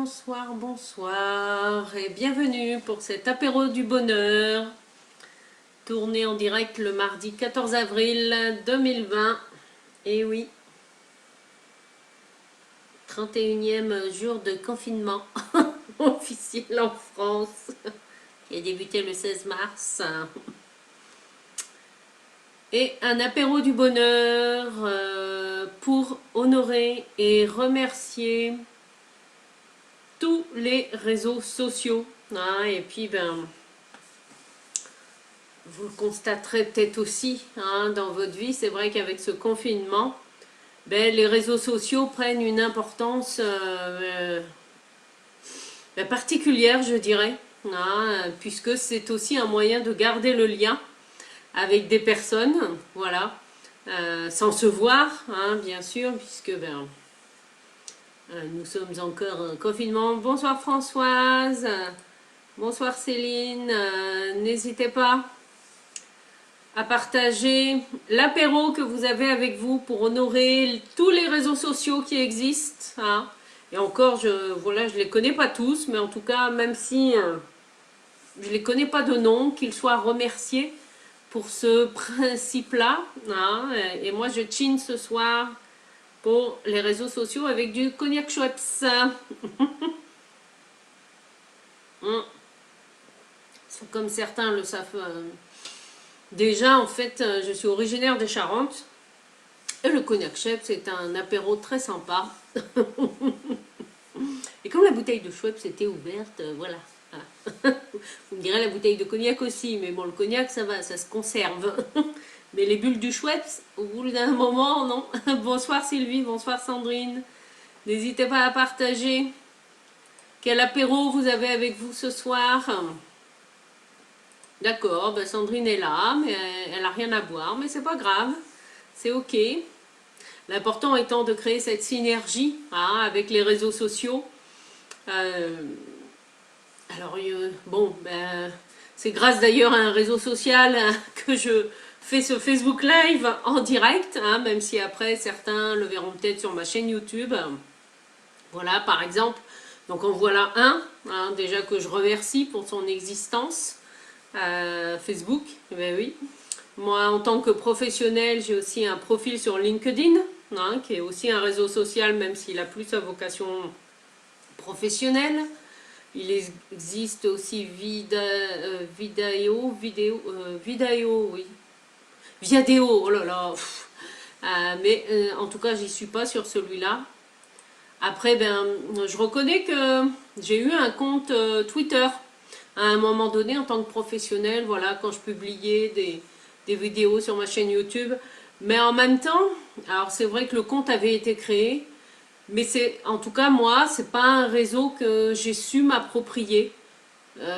bonsoir, bonsoir et bienvenue pour cet apéro du bonheur, tourné en direct le mardi 14 avril 2020. Et oui, 31e jour de confinement officiel en France, qui a débuté le 16 mars. Et un apéro du bonheur pour honorer et remercier tous les réseaux sociaux. Et puis, vous le constaterez peut-être aussi dans votre vie. C'est vrai qu'avec ce confinement, les réseaux sociaux prennent une importance particulière, je dirais. Puisque c'est aussi un moyen de garder le lien avec des personnes, voilà, sans se voir, bien sûr, puisque nous sommes encore en confinement. Bonsoir Françoise, bonsoir Céline, n'hésitez pas à partager l'apéro que vous avez avec vous pour honorer tous les réseaux sociaux qui existent. Et encore, je les connais pas tous, mais en tout cas, même si je les connais pas de nom, qu'ils soient remerciés pour ce principe-là. Et moi, je chine ce soir pour les réseaux sociaux avec du cognac Schweppes. Comme certains le savent déjà, en fait, je suis originaire des Charentes. Et le cognac Schweppes, c'est un apéro très sympa. Et comme la bouteille de Schweppes était ouverte, voilà. Vous me direz la bouteille de cognac aussi, mais bon, le cognac, ça va, ça se conserve. Mais les bulles du Schweppes, au bout d'un moment, non. Bonsoir Sylvie, bonsoir Sandrine. N'hésitez pas à partager quel apéro vous avez avec vous ce soir. D'accord, Sandrine est là, mais elle n'a rien à boire, mais c'est pas grave, c'est ok. L'important étant de créer cette synergie avec les réseaux sociaux. Alors, c'est grâce d'ailleurs à un réseau social que je fais ce Facebook Live en direct, même si après certains le verront peut-être sur ma chaîne YouTube. Voilà, par exemple. Donc en voilà un, déjà que je remercie pour son existence. Facebook, oui. Moi, en tant que professionnel, j'ai aussi un profil sur LinkedIn, qui est aussi un réseau social, même s'il a plus sa vocation professionnelle. Il existe aussi Vidéo, oui. Viadeo, oh là là. Mais en tout cas, j'y suis pas sur celui-là. Après, je reconnais que j'ai eu un compte Twitter à un moment donné en tant que professionnel, voilà, quand je publiais des vidéos sur ma chaîne YouTube. Mais en même temps, alors c'est vrai que le compte avait été créé, mais c'est, en tout cas moi, c'est pas un réseau que j'ai su m'approprier.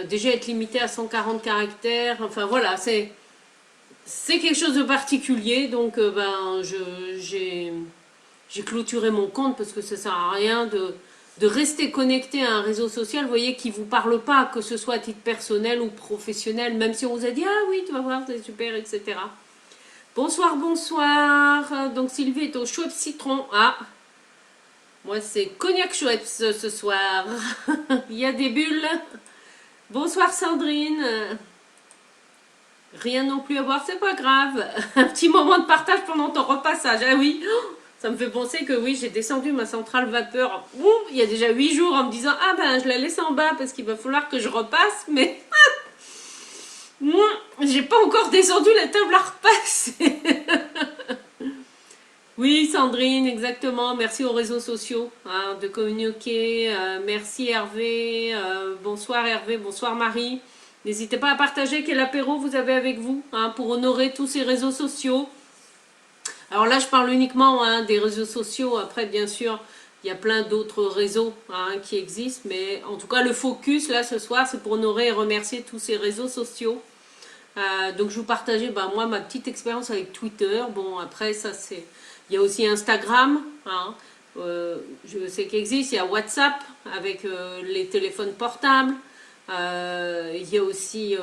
Déjà être limité à 140 caractères, enfin voilà, c'est quelque chose de particulier, donc j'ai clôturé mon compte parce que ça sert à rien de rester connecté à un réseau social, vous voyez, qui ne vous parle pas, que ce soit à titre personnel ou professionnel, même si on vous a dit « Ah oui, tu vas voir, c'est super, etc. » Bonsoir, bonsoir. Donc Sylvie est au Schweppes citron. Moi c'est cognac Schweppes ce soir. Il y a des bulles. Bonsoir Sandrine. Rien non plus à boire, c'est pas grave. Un petit moment de partage pendant ton repassage. Ah oui, ça me fait penser que oui, j'ai descendu ma centrale vapeur il y a déjà 8 jours en me disant « Ah je la laisse en bas parce qu'il va falloir que je repasse. » Mais j'ai pas encore descendu la table à repasser. Oui, Sandrine, exactement. Merci aux réseaux sociaux de communiquer. Merci Hervé. Bonsoir Hervé, bonsoir Marie. N'hésitez pas à partager quel apéro vous avez avec vous pour honorer tous ces réseaux sociaux. Alors là, je parle uniquement des réseaux sociaux. Après, bien sûr, il y a plein d'autres réseaux qui existent. Mais en tout cas, le focus, là, ce soir, c'est pour honorer et remercier tous ces réseaux sociaux. Donc, je vous partageais, moi, ma petite expérience avec Twitter. Bon, après, ça, c'est... Il y a aussi Instagram. Je sais qu'il existe. Il y a WhatsApp avec les téléphones portables. Il y a aussi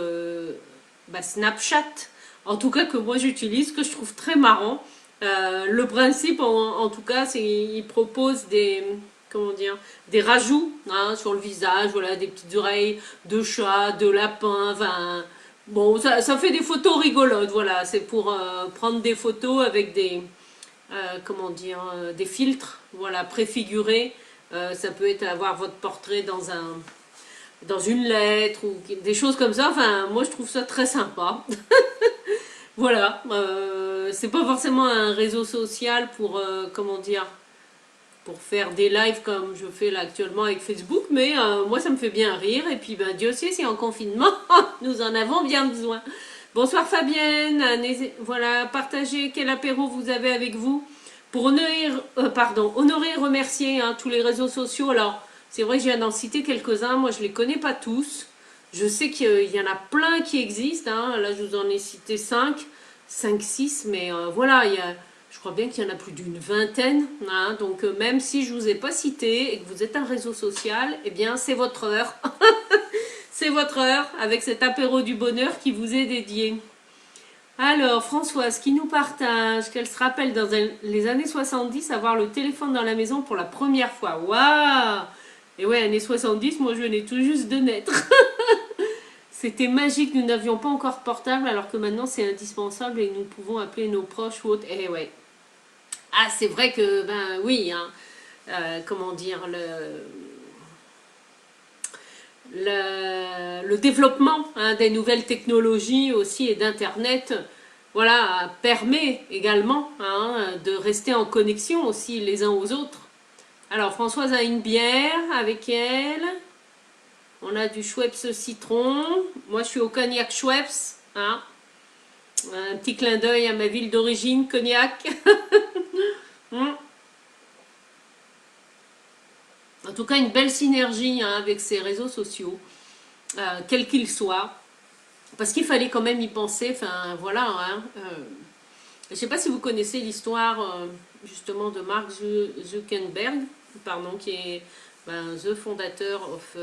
Snapchat. En tout cas, que moi, j'utilise, que je trouve très marrant. Le principe, en tout cas, c'est qu'il propose des comment dire, des rajouts hein, sur le visage, voilà, des petites oreilles de chat, de lapin, enfin, bon, ça fait des photos rigolotes, voilà, c'est pour prendre des photos avec des, comment dire, des filtres, voilà, préfigurés. Ça peut être avoir votre portrait dans une lettre ou des choses comme ça. Enfin, moi je trouve ça très sympa. Voilà, c'est pas forcément un réseau social pour, comment dire, pour faire des lives comme je fais là actuellement avec Facebook, mais moi ça me fait bien rire. Et puis ben, Dieu sait si en confinement, nous en avons bien besoin. Bonsoir Fabienne, voilà, partagez quel apéro vous avez avec vous pour honorer, honorer et remercier hein, tous les réseaux sociaux. Alors, c'est vrai que je viens d'en citer quelques-uns, moi je les connais pas tous. Je sais qu'il y en a plein qui existent, hein. Là je vous en ai cité 5, 6, mais voilà, je crois bien qu'il y en a plus d'une vingtaine. Hein. Donc même si je ne vous ai pas cité et que vous êtes un réseau social, eh bien c'est votre heure. C'est votre heure avec cet apéro du bonheur qui vous est dédié. Alors, Françoise qui nous partage qu'elle se rappelle dans les années 70 avoir le téléphone dans la maison pour la première fois. Waouh! Et ouais, années 70, moi je venais tout juste de naître. C'était magique, nous n'avions pas encore portable alors que maintenant c'est indispensable et nous pouvons appeler nos proches ou autres. Eh ouais. Ah, c'est vrai que, ben oui, hein, comment dire, le développement hein, des nouvelles technologies aussi et d'Internet, voilà, permet également hein, de rester en connexion aussi les uns aux autres. Alors Françoise a une bière avec elle. On a du Schweppes citron. Moi je suis au cognac Schweppes. Hein. Un petit clin d'œil à ma ville d'origine, Cognac. En tout cas, une belle synergie hein, avec ces réseaux sociaux, quels qu'ils soient. Parce qu'il fallait quand même y penser. Enfin, voilà. Hein, je ne sais pas si vous connaissez l'histoire justement de Mark Zuckerberg, pardon, qui est ben, the fondateur of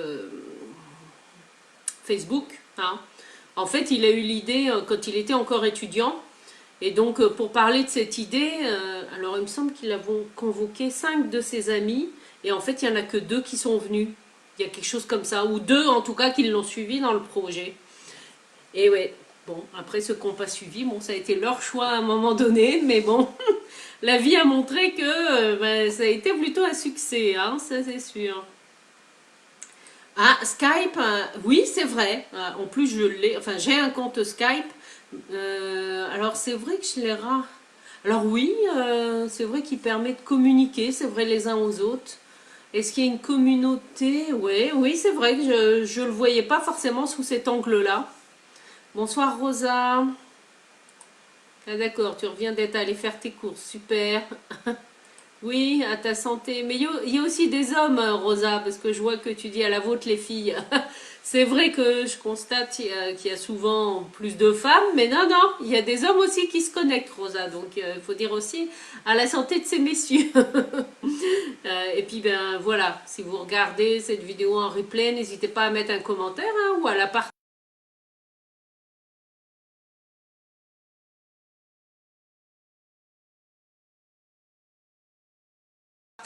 Facebook. Hein. En fait, il a eu l'idée quand il était encore étudiant. Et donc, pour parler de cette idée, alors il me semble qu'il a convoqué 5 de ses amis. Et en fait, il n'y en a que 2 qui sont venus. Il y a quelque chose comme ça. Ou 2 en tout cas qui l'ont suivi dans le projet. Et ouais, bon, après ceux qui n'ont pas suivi, bon, ça a été leur choix à un moment donné. Mais bon, la vie a montré que ben, ça a été plutôt un succès, hein, ça c'est sûr. Ah, Skype, oui, c'est vrai. En plus, je l'ai, enfin, j'ai un compte Skype. Alors, c'est vrai que je l'ai rare. Alors oui, c'est vrai qu'il permet de communiquer, c'est vrai les uns aux autres. Est-ce qu'il y a une communauté? Oui, oui, c'est vrai que je ne le voyais pas forcément sous cet angle-là. Bonsoir Rosa. Ah, d'accord, tu reviens d'être allé faire tes courses, super. Oui, à ta santé. Mais il y a aussi des hommes, Rosa, parce que je vois que tu dis à la vôtre les filles. C'est vrai que je constate qu'il y a souvent plus de femmes, mais non, non, il y a des hommes aussi qui se connectent, Rosa. Donc il faut dire aussi à la santé de ces messieurs. Et puis ben voilà, si vous regardez cette vidéo en replay, n'hésitez pas à mettre un commentaire hein, ou à la partager.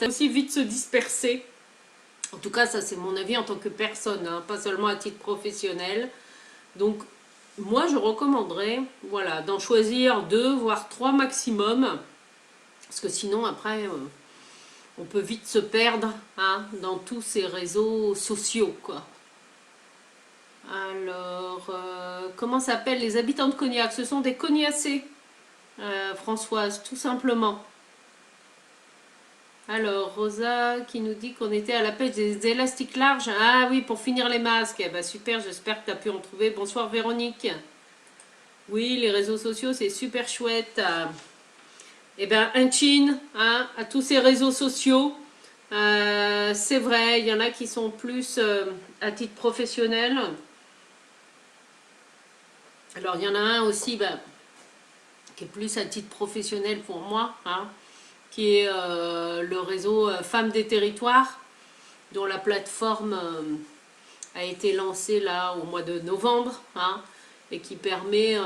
Aussi vite se disperser. En tout cas, ça c'est mon avis en tant que personne, hein, pas seulement à titre professionnel. Donc, moi je recommanderais voilà, d'en choisir 2, voire 3 maximum. Parce que sinon, après, on peut vite se perdre hein, dans tous ces réseaux sociaux. Quoi. Alors, comment s'appellent les habitants de Cognac? Ce sont des Cognacés, Françoise, tout simplement. Alors, Rosa qui nous dit qu'on était à la pêche des élastiques larges. Ah oui, pour finir les masques. Eh ben, super, j'espère que tu as pu en trouver. Bonsoir Véronique. Oui, les réseaux sociaux, c'est super chouette. Eh bien, un chin hein, à tous ces réseaux sociaux. C'est vrai, il y en a qui sont plus à titre professionnel. Alors, il y en a un aussi ben, qui est plus à titre professionnel pour moi, hein, qui est le réseau Femmes des Territoires, dont la plateforme a été lancée là au mois de novembre, hein, et qui permet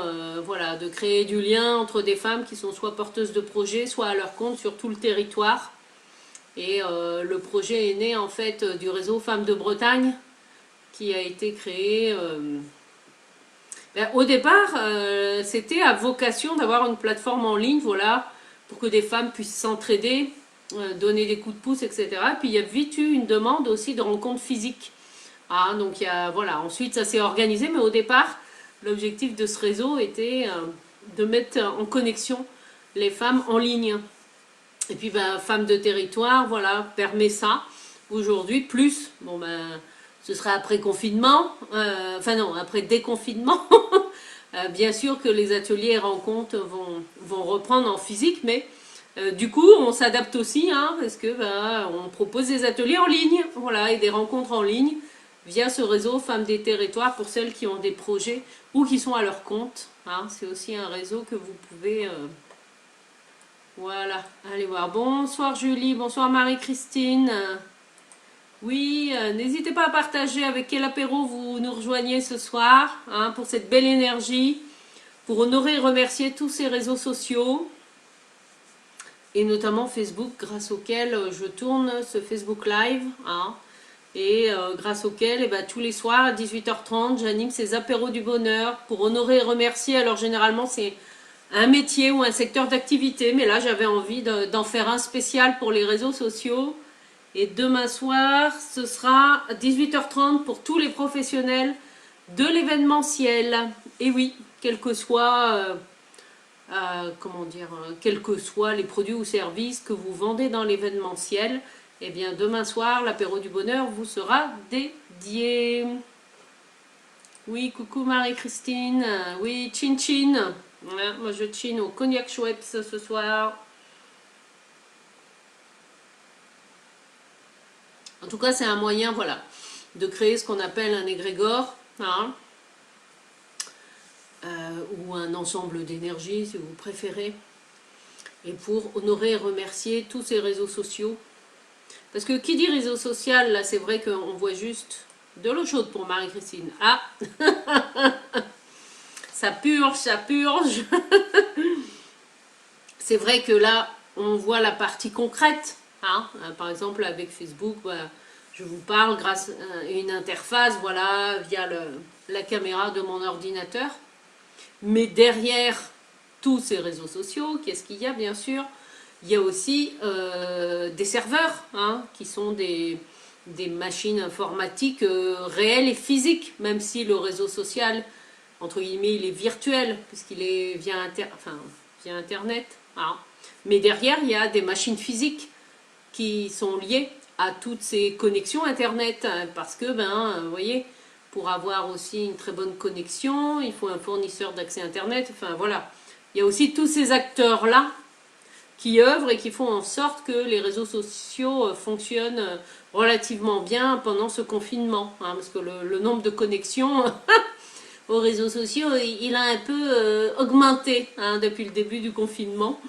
voilà, de créer du lien entre des femmes qui sont soit porteuses de projets, soit à leur compte sur tout le territoire. Et le projet est né en fait du réseau Femmes de Bretagne qui a été créé. Au départ, c'était à vocation d'avoir une plateforme en ligne, voilà, pour que des femmes puissent s'entraider, donner des coups de pouce, etc. Puis il y a vite eu une demande aussi de rencontres physiques. Ah, donc il y a, voilà, ensuite ça s'est organisé, mais au départ, l'objectif de ce réseau était de mettre en connexion les femmes en ligne. Et puis, ben, Femmes de territoire, voilà, permet ça. Aujourd'hui, plus, bon ben, ce sera après confinement, enfin non, après déconfinement. Bien sûr que les ateliers et rencontres vont reprendre en physique, mais du coup, on s'adapte aussi, hein, parce que ben, on propose des ateliers en ligne, voilà, et des rencontres en ligne via ce réseau Femmes des territoires pour celles qui ont des projets ou qui sont à leur compte. Hein. C'est aussi un réseau que vous pouvez voilà, allez voir. Bonsoir Julie, bonsoir Marie-Christine. Oui, n'hésitez pas à partager avec quel apéro vous nous rejoignez ce soir, hein, pour cette belle énergie, pour honorer et remercier tous ces réseaux sociaux, et notamment Facebook, grâce auquel je tourne ce Facebook Live, hein, et grâce auquel eh ben, tous les soirs à 18h30, j'anime ces apéros du bonheur pour honorer et remercier. Alors généralement, c'est un métier ou un secteur d'activité, mais là j'avais envie d'en faire un spécial pour les réseaux sociaux. Et demain soir, ce sera à 18h30 pour tous les professionnels de l'événementiel. Et oui, quel que soit, comment dire, quels que soient les produits ou services que vous vendez dans l'événementiel, eh bien demain soir, l'apéro du bonheur vous sera dédié. Oui, coucou Marie-Christine. Oui, chin chin. Ouais, moi je chine au cognac Schweppes ce soir. En tout cas, c'est un moyen, voilà, de créer ce qu'on appelle un égrégore, hein, ou un ensemble d'énergie, si vous préférez, et pour honorer et remercier tous ces réseaux sociaux. Parce que qui dit réseau social, là, c'est vrai qu'on voit juste de l'eau chaude pour Marie-Christine. Ah, ça purge, ça purge. C'est vrai que là, on voit la partie concrète. Hein. Par exemple, avec Facebook, voilà, je vous parle grâce à une interface, voilà, via la caméra de mon ordinateur. Mais derrière tous ces réseaux sociaux, qu'est-ce qu'il y a bien sûr? Il y a aussi des serveurs, hein, qui sont des machines informatiques réelles et physiques, même si le réseau social, entre guillemets, il est virtuel, puisqu'il est via Internet. Hein. Mais derrière, il y a des machines physiques qui sont liées à toutes ces connexions Internet, hein, parce que, vous voyez, pour avoir aussi une très bonne connexion, il faut un fournisseur d'accès Internet, enfin voilà. Il y a aussi tous ces acteurs-là qui œuvrent et qui font en sorte que les réseaux sociaux fonctionnent relativement bien pendant ce confinement, hein, parce que le nombre de connexions aux réseaux sociaux, il a un peu augmenté, hein, depuis le début du confinement.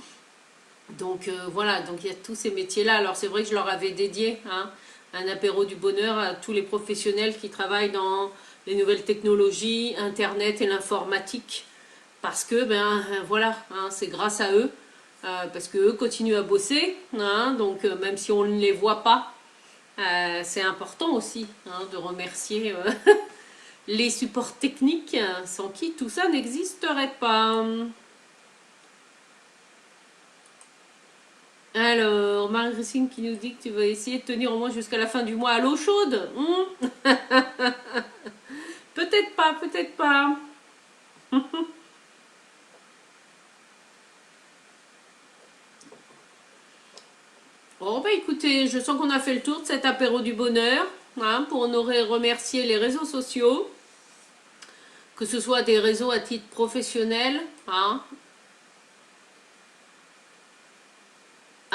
Donc voilà, donc il y a tous ces métiers-là. Alors c'est vrai que je leur avais dédié, hein, un apéro du bonheur à tous les professionnels qui travaillent dans les nouvelles technologies, Internet et l'informatique. Parce que, voilà, hein, c'est grâce à eux, parce qu'eux continuent à bosser, hein, donc même si on ne les voit pas, c'est important aussi, hein, de remercier les supports techniques, sans qui tout ça n'existerait pas. Alors, Marie-Christine qui nous dit que tu vas essayer de tenir au moins jusqu'à la fin du mois à l'eau chaude. Peut-être pas, peut-être pas. Bon, bah écoutez, je sens qu'on a fait le tour de cet apéro du bonheur, hein, pour honorer et remercier les réseaux sociaux, que ce soit des réseaux à titre professionnel. Hein.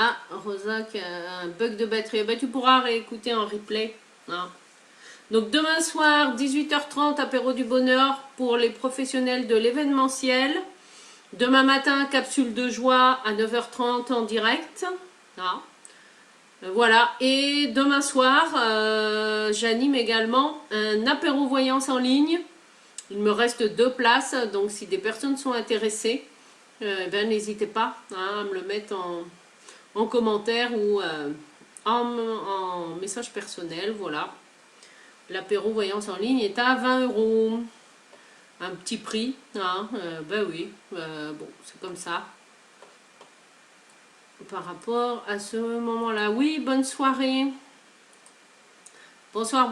Ah, Rosa qui a un bug de batterie. Bah, tu pourras réécouter en replay. Hein. Donc demain soir, 18h30, apéro du bonheur pour les professionnels de l'événementiel. Demain matin, capsule de joie à 9h30 en direct. Hein. Voilà, et demain soir, j'anime également un apéro voyance en ligne. Il me reste 2 places, donc si des personnes sont intéressées, n'hésitez pas, hein, à me le mettre en commentaire ou en message personnel, voilà. L'apéro voyance en ligne est à 20 €. Un petit prix, hein, ben oui, bon, c'est comme ça. Par rapport à ce moment-là. Oui, bonne soirée. Bonsoir.